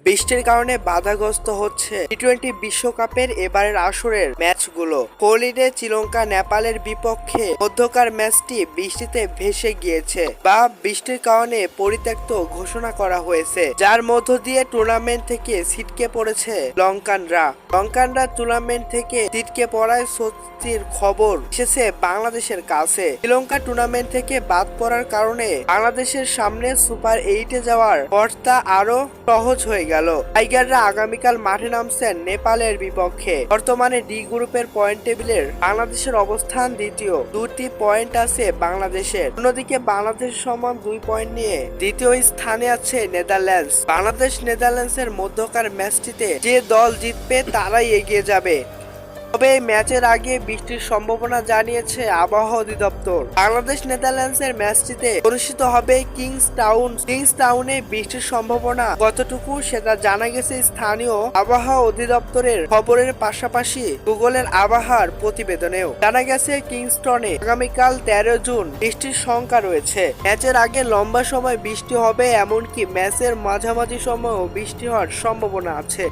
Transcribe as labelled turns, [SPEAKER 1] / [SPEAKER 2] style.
[SPEAKER 1] বৃষ্টির কারণে বাধাগ্রস্ত হচ্ছে টি-20 বিশ্বকাপের এবারের আসরের ম্যাচগুলো। কোহলিডে শ্রীলঙ্কা নেপালের বিপক্ষে মধ্যকার ম্যাচটি বৃষ্টিতে ভেসে গিয়েছে বা বৃষ্টির কারণে পরিত্যক্ত ঘোষণা করা হয়েছে, যার মধ্য দিয়ে টুর্নামেন্ট থেকে ছিটকে পড়েছে লঙ্কানরা টুর্নামেন্ট থেকে ছিটকে পড়ায় স্বস্তির খবর এসেছে বাংলাদেশের কাছে। শ্রীলঙ্কা টুর্নামেন্ট থেকে বাদ পড়ার কারণে বাংলাদেশের সামনে সুপার 8-এ যাওয়ার পথটা আরো সহজ হয়ে গেল। টাইগাররা আগামীকাল মাঠে নামছেন নেপালের বিপক্ষে। বর্তমানে ডি গ্রুপের পয়েন্ট টেবিলের বাংলাদেশের অবস্থান দ্বিতীয়, 2টি পয়েন্ট আছে বাংলাদেশের। অন্যদিকে বাংলাদেশ সমান 2 পয়েন্ট নিয়ে দ্বিতীয় স্থানে আছে নেদারল্যান্ডস। নেদারল্যান্ডসের মধ্যকার ম্যাচটিতে যে দল জিতবে তারাই এগিয়ে যাবে। তবে এই ম্যাচের আগে বৃষ্টির সম্ভাবনা জানিয়েছে আবহাওয়া অধিদপ্তর। বাংলাদেশ নেদারল্যান্ডসের ম্যাচটিতে অনুষ্ঠিত হবে কিংস্টাউনে। বৃষ্টির সম্ভাবনা কতটুকু সেটা জানা গেছে স্থানীয় আবহাওয়া অধিদপ্তরের খবরের পাশাপাশি গুগলের আবহাওয়ার প্রতিবেদনেও। জানা গেছে কিংস্টনে আগামীকাল 13 জুন বৃষ্টির শঙ্কা রয়েছে। ম্যাচের আগে লম্বা সময় বৃষ্টি হবে, এমনকি ম্যাচের মাঝামাঝি সময়ও বৃষ্টি হওয়ার সম্ভাবনা আছে।